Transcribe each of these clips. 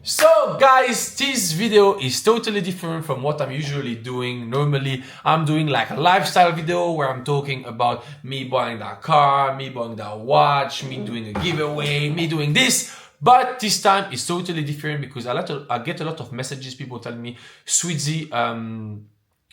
So guys, this video is totally different from what I'm usually doing. Normally I'm doing like a lifestyle video where I'm talking about me buying that car, me buying that watch, me doing a giveaway, me doing this. But this time it's totally different because I get a lot of messages, people telling me, Switzy,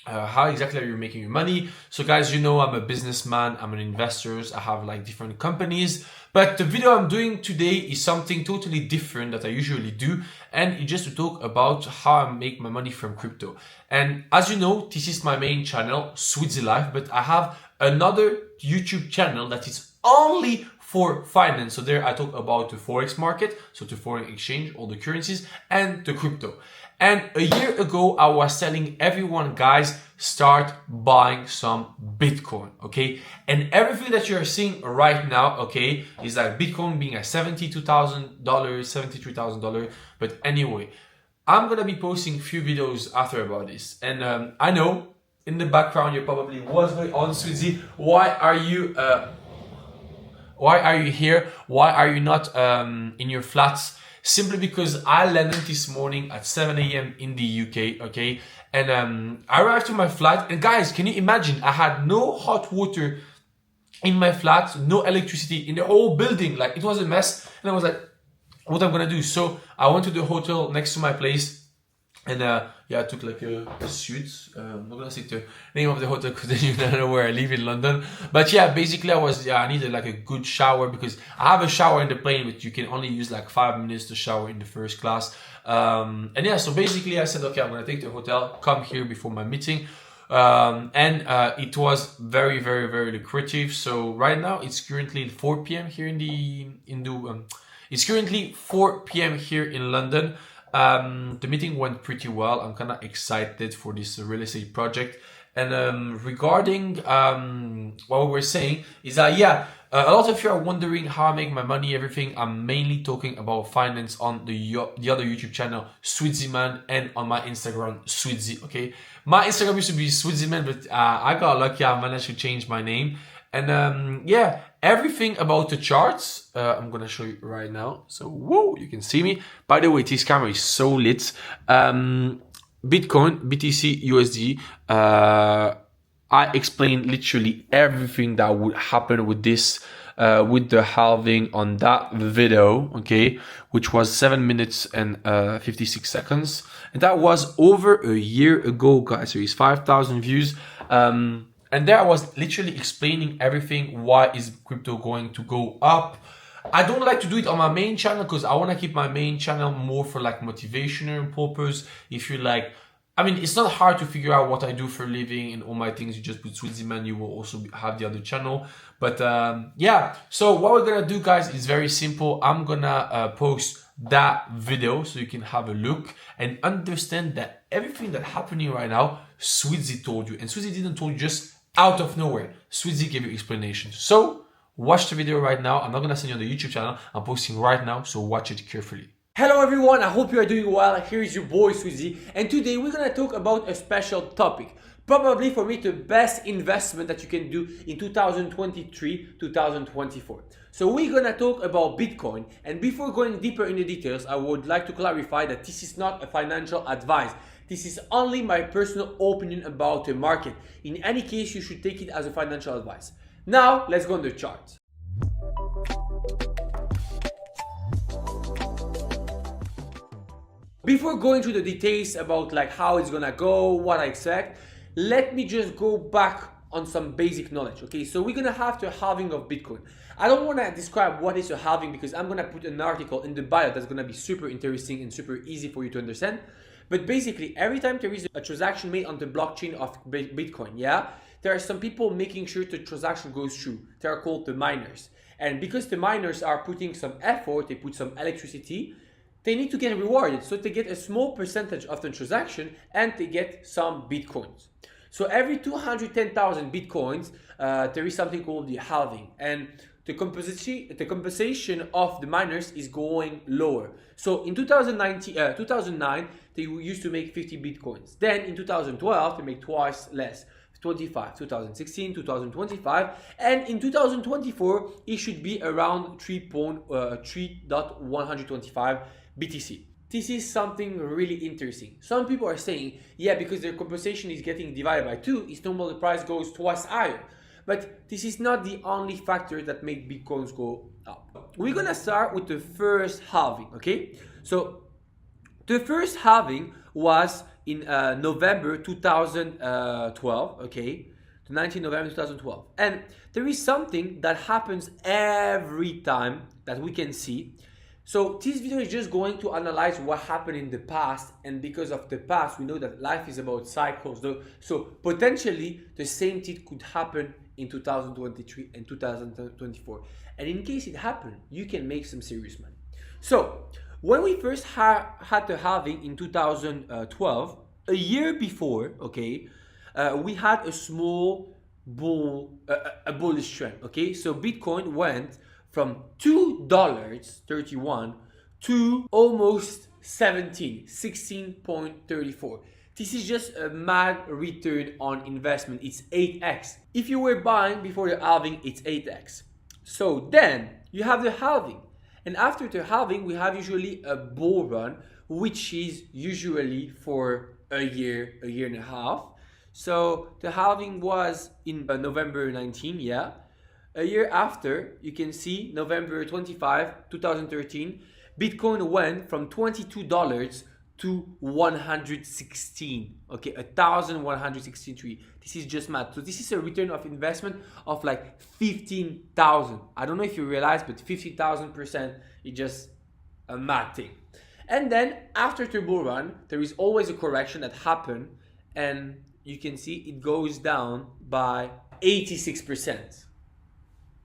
how exactly are you making your money? So guys, you know I'm a businessman, I'm an investor, I have like different companies, but the video I'm doing today is something totally different that I usually do, and it's just to talk about how I make my money from crypto. And as you know, this is my main channel, Switzy Life, but I have another YouTube channel that is only for finance. So there I talk about the Forex market, so the foreign exchange, all the currencies, and the crypto. And a year ago, I was telling everyone, guys, start buying some Bitcoin, okay? And everything that you're seeing right now, okay, is like Bitcoin being at $72,000, $73,000. But anyway, I'm gonna be posting a few videos after about this. And I know in the background, you're probably, what's going on, Switzy? Why are you here? Why are you not in your flats? Simply because I landed this morning at 7 a.m. in the UK, okay? And I arrived to my flat, and guys, can you imagine? I had no hot water in my flat, no electricity in the whole building. Like, it was a mess, and I was like, what am I gonna do? So I went to the hotel next to my place, and yeah, I took like a suit. I'm not gonna say the name of the hotel because then you don't know where I live in London. But yeah, basically I needed like a good shower because I have a shower in the plane, but you can only use like 5 minutes to shower in the first class. And yeah, so basically I said, okay, I'm gonna take the hotel, come here before my meeting. It was very, very, very lucrative. So right now it's currently 4 p.m. here it's currently 4 p.m. here in London. The meeting went pretty well. I'm kind of excited for this real estate project. And regarding what we were saying is that, yeah, a lot of you are wondering how I make my money, everything. I'm mainly talking about finance on the other YouTube channel, Switzy Man, and on my Instagram, Switzy, okay? My Instagram used to be Switzy Man, but I got lucky. I managed to change my name. And yeah, everything about the charts, I'm gonna show you right now. So, whoa, you can see me. By the way, this camera is so lit. Bitcoin, BTC, USD. I explained literally everything that would happen with this, with the halving on that video, okay, which was 7 minutes and 56 seconds. And that was over a year ago, guys. So it's 5,000 views. And there I was literally explaining everything. Why is crypto going to go up? I don't like to do it on my main channel because I want to keep my main channel more for like motivational purpose. If you're like, I mean, it's not hard to figure out what I do for a living and all my things. You just put Switzy Man, you will also have the other channel. But yeah, so what we're gonna do, guys, is very simple. I'm gonna post that video so you can have a look and understand that everything that's happening right now, Switzy told you. And Switzy didn't tell you just out of nowhere. Switzy gave you explanations. So watch the video right now. I'm not gonna send you on the YouTube channel. I'm posting right now, so watch it carefully. Hello everyone, I hope you are doing well. Here is your boy Switzy, and today we're gonna talk about a special topic. Probably for me the best investment that you can do in 2023-2024. So we're gonna talk about Bitcoin, and before going deeper in the details, I would like to clarify that this is not a financial advice. This is only my personal opinion about the market. In any case, you should take it as a financial advice. Now, let's go on the chart. Before going through the details about like how it's gonna go, what I expect, let me just go back on some basic knowledge, okay? So we're gonna have the halving of Bitcoin. I don't wanna describe what is a halving because I'm gonna put an article in the bio that's gonna be super interesting and super easy for you to understand. But basically, every time there is a transaction made on the blockchain of Bitcoin, yeah, there are some people making sure the transaction goes through. They are called the miners. And because the miners are putting some effort, they put some electricity, they need to get rewarded. So they get a small percentage of the transaction and they get some Bitcoins. So every 210,000 Bitcoins, there is something called the halving. And the compensation of the miners is going lower. So in 2009, they used to make 50 Bitcoins. Then in 2012, they make twice less, 25, 2016, 2025. And in 2024, it should be around 3.125 BTC. this is something really interesting. Some people are saying, yeah, because their compensation is getting divided by 2, it's normal the price goes twice higher. But this is not the only factor that make Bitcoins go up. We're gonna start with the first halving, okay? So the first halving was in November 2012, okay? The 19th November 2012. And there is something that happens every time that we can see. So this video is just going to analyze what happened in the past, and because of the past, we know that life is about cycles. So potentially the same thing could happen in 2023 and 2024. And in case it happened, you can make some serious money. So when we first had the halving in 2012, a year before, okay, we had a small bullish trend, okay? So Bitcoin went from $2.31 to almost 16.34. This is just a mad return on investment. It's 8x. If you were buying before the halving, it's 8x. So then you have the halving. And after the halving, we have usually a bull run, which is usually for a year and a half. So the halving was in November 19, yeah. A year after, you can see November 25, 2013, Bitcoin went from $22 to 116, okay, 1,163. This is just mad. So this is a return of investment of like 15,000. I don't know if you realize, but 50,000% is just a mad thing. And then after the bull run, there is always a correction that happens, and you can see it goes down by 86%.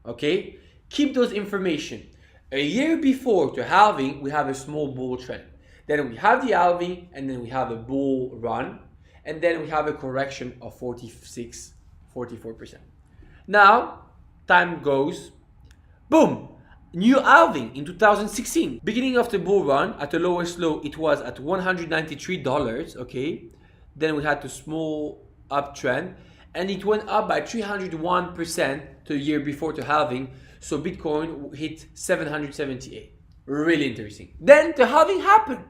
Okay, keep those information. A year before the halving, we have a small bull trend. Then we have the halving, and then we have a bull run, and then we have a correction of 44%. Now, time goes, boom, new halving in 2016. Beginning of the bull run, at the lowest low, it was at $193, okay? Then we had the small uptrend, and it went up by 301% the year before the halving. So Bitcoin hit 778. Really interesting. Then the halving happened.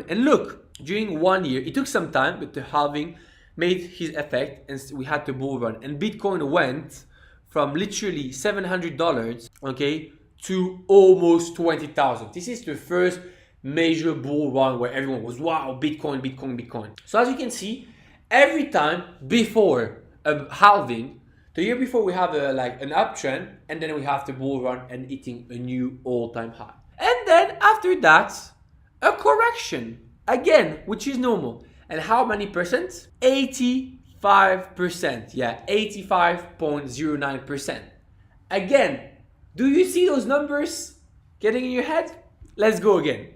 And look, during 1 year, it took some time, but the halving made his effect, and we had the bull run. And Bitcoin went from literally $700, okay, to almost 20,000. This is the first major bull run where everyone was, wow, Bitcoin. So as you can see, every time before a halving, the year before we have an uptrend, and then we have the bull run and hitting a new all-time high. And then after that, a correction again, which is normal. And how many percent? 85%. Yeah, 85.09%. Again, do you see those numbers getting in your head? Let's go again.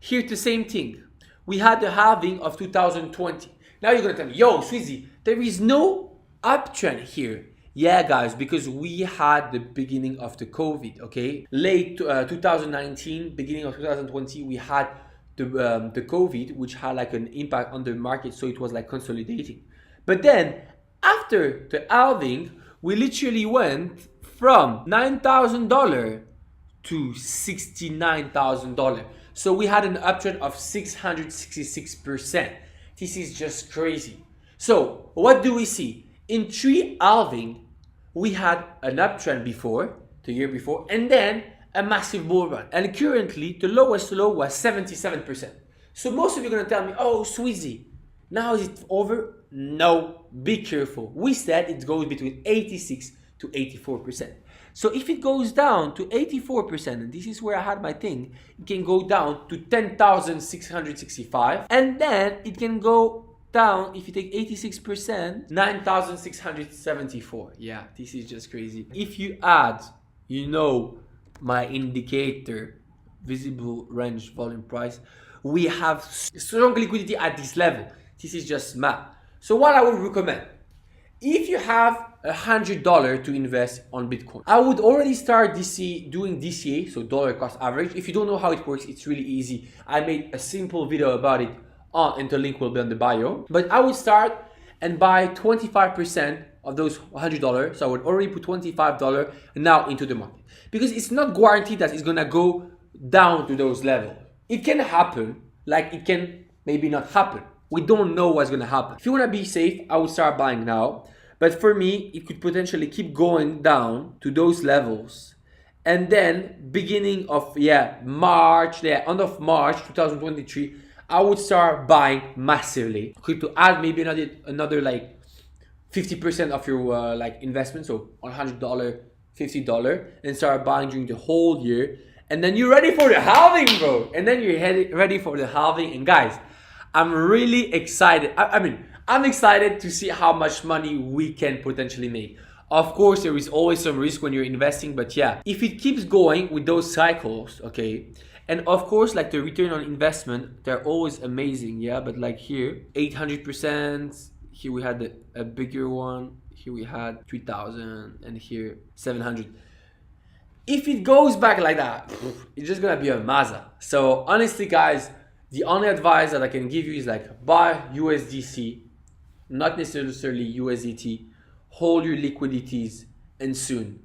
Here the same thing. We had the halving of 2020. Now you're gonna tell me, yo, Switzy, there is no uptrend here. Yeah, guys, because we had the beginning of the COVID, okay? Late 2019, beginning of 2020, we had the COVID, which had like an impact on the market, so it was like consolidating. But then, after the halving, we literally went from $9,000 to $69,000. So we had an uptrend of 666%. This is just crazy. So what do we see? In 3 halving, we had an uptrend before, the year before, and then a massive bull run. And currently, the lowest low was 77%. So most of you are gonna tell me, oh, Switzy, now is it over? No, be careful. We said it goes between 86 to 84%. So if it goes down to 84%, and this is where I had my thing, it can go down to 10,665, and then it can go down, if you take 86%, 9,674. Yeah, this is just crazy. If you add, my indicator, visible range volume price, we have strong liquidity at this level. This is just mad. So what I would recommend, if you have $100 to invest on Bitcoin, I would already start doing DCA, so dollar cost average. If you don't know how it works, it's really easy. I made a simple video about it, and the link will be on the bio. But I would start and buy 25% of those $100. So I would already put $25 now into the market, because it's not guaranteed that it's gonna go down to those levels. it can happen, like it can maybe not happen. We don't know what's gonna happen. If you wanna be safe, I would start buying now. But for me, it could potentially keep going down to those levels. And then beginning of March, end of March 2023, I would start buying massively. To add maybe another like 50% of your like investment, so $100, $50, and start buying during the whole year. And then you're ready for the halving, bro. And then you're ready for the halving. And guys, I'm really excited. I'm excited to see how much money we can potentially make. Of course, there is always some risk when you're investing, but yeah, if it keeps going with those cycles, okay, and of course, like the return on investment, they're always amazing, yeah, but like here, 800%, here we had a bigger one, here we had 3,000, and here 700. If it goes back like that, it's just gonna be a maza. So honestly, guys, the only advice that I can give you is like buy USDC, not necessarily USDT. Hold your liquidities and soon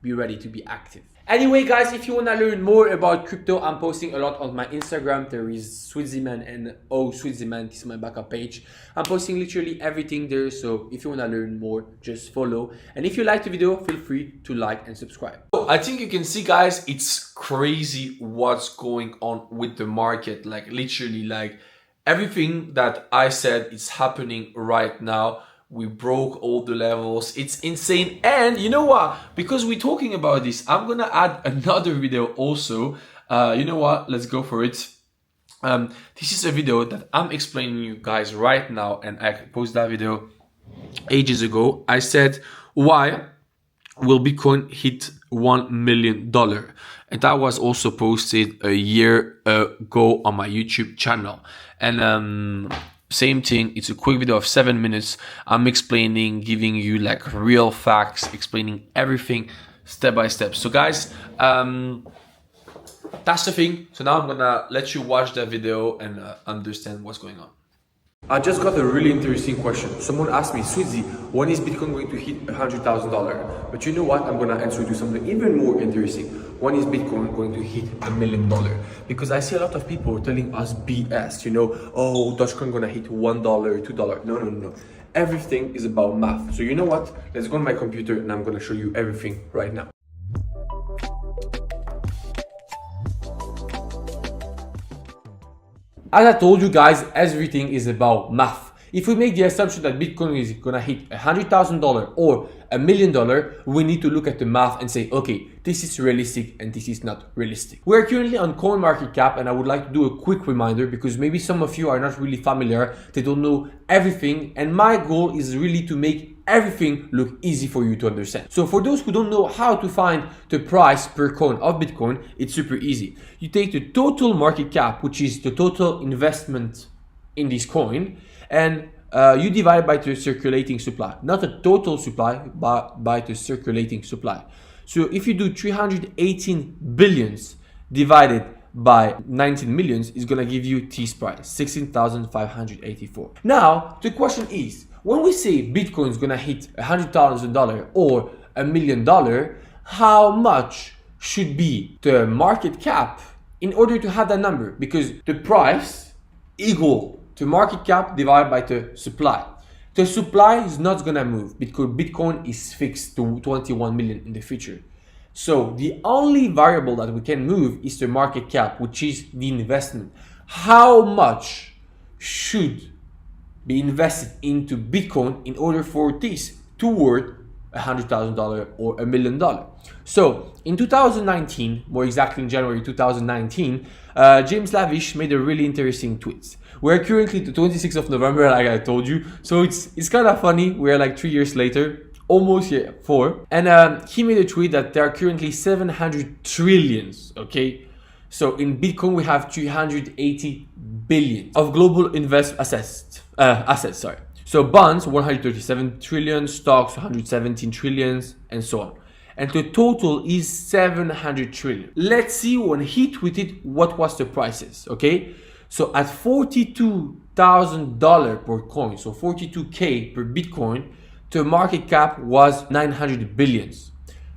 be ready to be active. Anyway, guys, if you want to learn more about crypto, I'm posting a lot on my Instagram. There is Switzy and Switzy, this is my backup page. I'm posting literally everything there. So if you want to learn more, just follow. And if you liked the video, feel free to like and subscribe. I think you can see, guys, it's crazy what's going on with the market. Like literally, like everything that I said is happening right now. We broke all the levels. It's insane. And you know what? Because we're talking about this, I'm gonna add another video also. You know what? Let's go for it. This is a video that I'm explaining you guys right now, and I posted that video ages ago. I said, why will Bitcoin hit $1 million? And that was also posted a year ago on my YouTube channel. And same thing, it's a quick video of 7 minutes. I'm explaining, giving you like real facts, explaining everything step by step. So guys, that's the thing. So now I'm gonna let you watch that video and understand what's going on. I just got a really interesting question. Someone asked me, Switzy, when is Bitcoin going to hit $100,000? But you know what? I'm gonna answer you something even more interesting. When is Bitcoin going to hit $1 million? Because I see a lot of people telling us BS, you know, oh, Dogecoin gonna hit $1, $2. No. Everything is about math. So you know what? Let's go on my computer and I'm gonna show you everything right now. As I told you guys, everything is about math. If we make the assumption that Bitcoin is gonna hit $100,000 or $1 million, we need to look at the math and say, okay, this is realistic and this is not realistic. We're currently on CoinMarketCap, and I would like to do a quick reminder because maybe some of you are not really familiar, they don't know everything, and my goal is really to make everything look easy for you to understand. So for those who don't know how to find the price per coin of Bitcoin, it's super easy. You take the total market cap, which is the total investment in this coin, and you divide by the circulating supply, not the total supply, but by the circulating supply. So if you do 318 billions divided by 19 millions, is gonna give you this price, 16,584. Now, the question is, when we say Bitcoin is gonna hit $100,000 or $1 million, how much should be the market cap in order to have that number? Because the price equal to market cap divided by the supply. The supply is not gonna move because Bitcoin is fixed to 21 million in the future. So the only variable that we can move is the market cap, which is the investment. How much should be invested into Bitcoin in order for this to worth $100,000 or $1 million? So in 2019, more exactly in January 2019, James Lavish made a really interesting tweet. We're currently the 26th of November, like I told you. So it's kind of funny. We're like 3 years later, almost 4. And he made a tweet that there are currently 700 trillions, okay? So in Bitcoin, we have 380 billion of global assets. So bonds, 137 trillion, stocks, 117 trillions, and so on. And the total is 700 trillion. Let's see when he tweeted what was the prices, okay? So at $42,000 per coin, so 42K per Bitcoin, the market cap was 900 billions.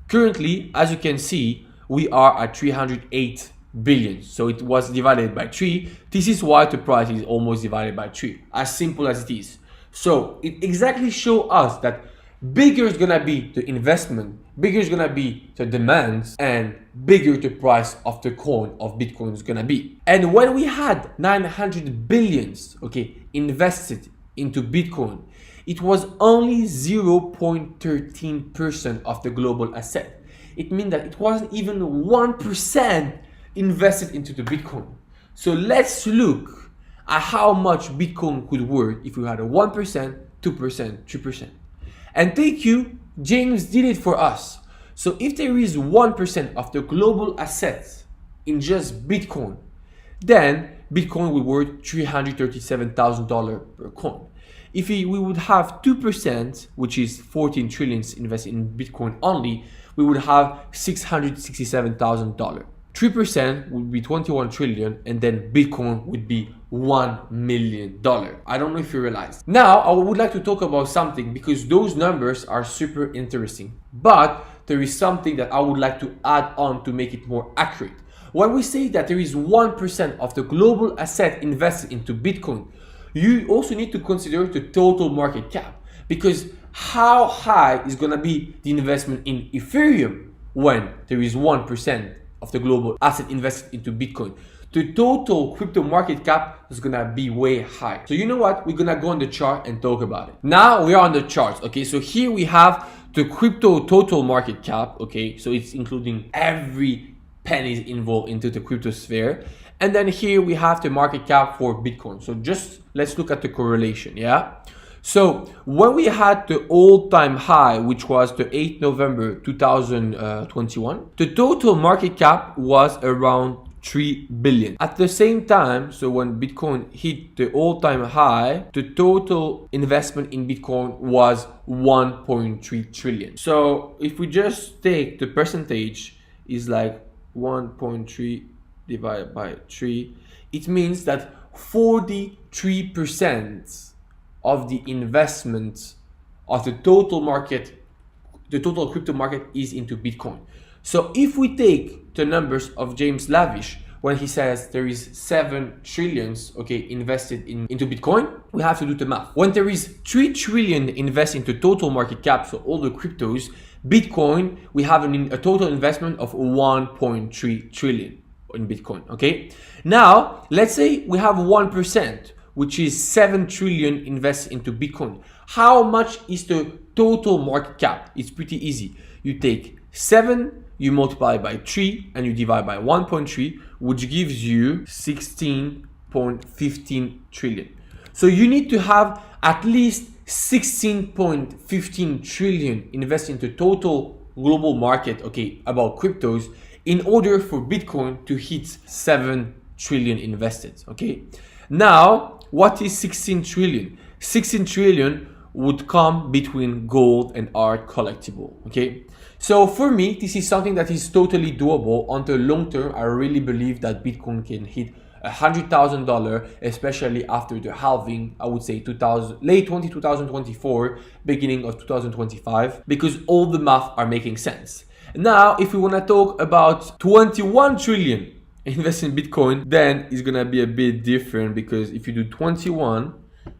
Currently, as you can see, we are at 308 billions. So it was divided by 3. This is why the price is almost divided by 3. As simple as it is. So it exactly shows us that bigger is gonna be the investment, bigger is gonna be the demands, and bigger the price of the coin of Bitcoin is gonna be. And when we had 900 billions, okay, invested into Bitcoin, it was only 0.13% of the global asset. It means that it wasn't even 1% invested into the Bitcoin. So let's look at how much Bitcoin could worth if we had a 1%, 2%, 3%. And thank you, James did it for us. So if there is 1% of the global assets in just Bitcoin, then Bitcoin will worth $337,000 per coin. If we would have 2%, which is 14 trillions invested in Bitcoin only, we would have $667,000. 3% would be 21 trillion, and then Bitcoin would be $1 million. I don't know if you realize. Now, I would like to talk about something because those numbers are super interesting. But there is something that I would like to add on to make it more accurate. When we say that there is 1% of the global asset invested into Bitcoin, you also need to consider the total market cap. Because how high is going to be the investment in Ethereum when there is 1% of the global asset invested into Bitcoin? The total crypto market cap is gonna be way high. So you know what? We're gonna go on the chart and talk about it. Now we are on the charts. Okay, so here we have the crypto total market cap. Okay, so it's including every penny involved into the crypto sphere. And then here we have the market cap for Bitcoin. So just let's look at the correlation. Yeah. So when we had the all-time high, which was the 8th November 2021, the total market cap was around 3 billion. At the same time, so when Bitcoin hit the all-time high, the total investment in Bitcoin was 1.3 trillion. So if we just take the percentage is like 1.3 divided by 3, it means that 43% of the investment of the total market, the total crypto market is into Bitcoin. So if we take the numbers of James Lavish, when he says there is 7 trillions, okay, invested into Bitcoin, we have to do the math. When there is 3 trillion invested into total market cap, so all the cryptos, Bitcoin, we have a total investment of 1.3 trillion in Bitcoin, okay? Now, let's say we have 1%, which is 7 trillion invested into Bitcoin. How much is the total market cap? It's pretty easy. You take 7, you multiply by 3, and you divide by 1.3, which gives you 16.15 trillion. So you need to have at least 16.15 trillion invested into total global market, okay, about cryptos, in order for Bitcoin to hit 7 trillion invested, okay? Now, what is 16 trillion? 16 trillion would come between gold and art collectible, okay? So for me, this is something that is totally doable. On the long term, I really believe that Bitcoin can hit $100,000, especially after the halving, I would say late 2024, beginning of 2025, because all the math are making sense. Now, if we want to talk about 21 trillion invest in Bitcoin, then it's gonna be a bit different, because if you do 21,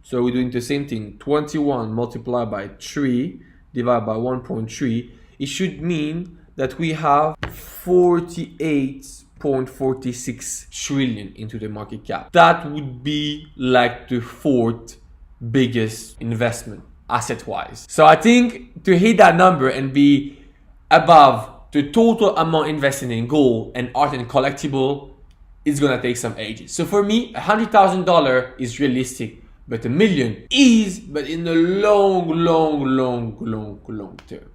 so we're doing the same thing, 21 multiplied by 3 divided by 1.3, it should mean that we have 48.46 trillion into the market cap. That would be like the 4th biggest investment asset wise. So I think to hit that number and be above the total amount invested in gold and art and collectible, it's gonna take some ages. So for me, $100,000 is realistic, but $1 million is, but in the long term.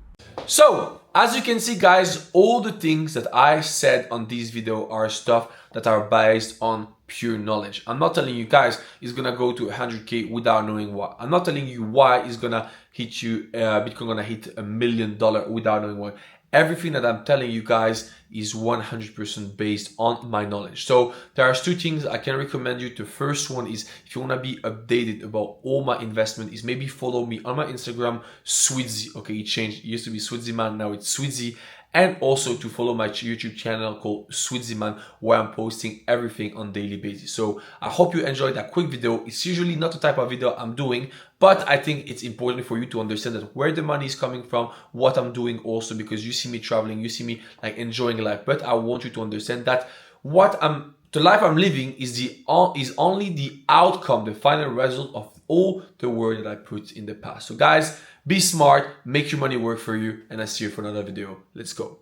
So, as you can see, guys, all the things that I said on this video are stuff that are based on pure knowledge. I'm not telling you guys it's gonna go to 100K without knowing why. I'm not telling you why it's gonna hit you, Bitcoin gonna hit $1 million without knowing why. Everything that I'm telling you guys is 100% based on my knowledge. So there are 2 things I can recommend you. The first one is, if you want to be updated about all my investment, is maybe follow me on my Instagram, Switzy. Okay, it changed. It used to be Switzy Man, now it's Switzy. and also to follow my YouTube channel called Switzy, where I'm posting everything on daily basis. So I hope you enjoyed that quick video. It's usually not the type of video I'm doing, but I think it's important for you to understand that where the money is coming from, what I'm doing also, because you see me traveling, you see me like enjoying life, but I want you to understand that the life I'm living is only the outcome, the final result of all the work that I put in the past. So guys, be smart, make your money work for you, and I see you for another video. Let's go.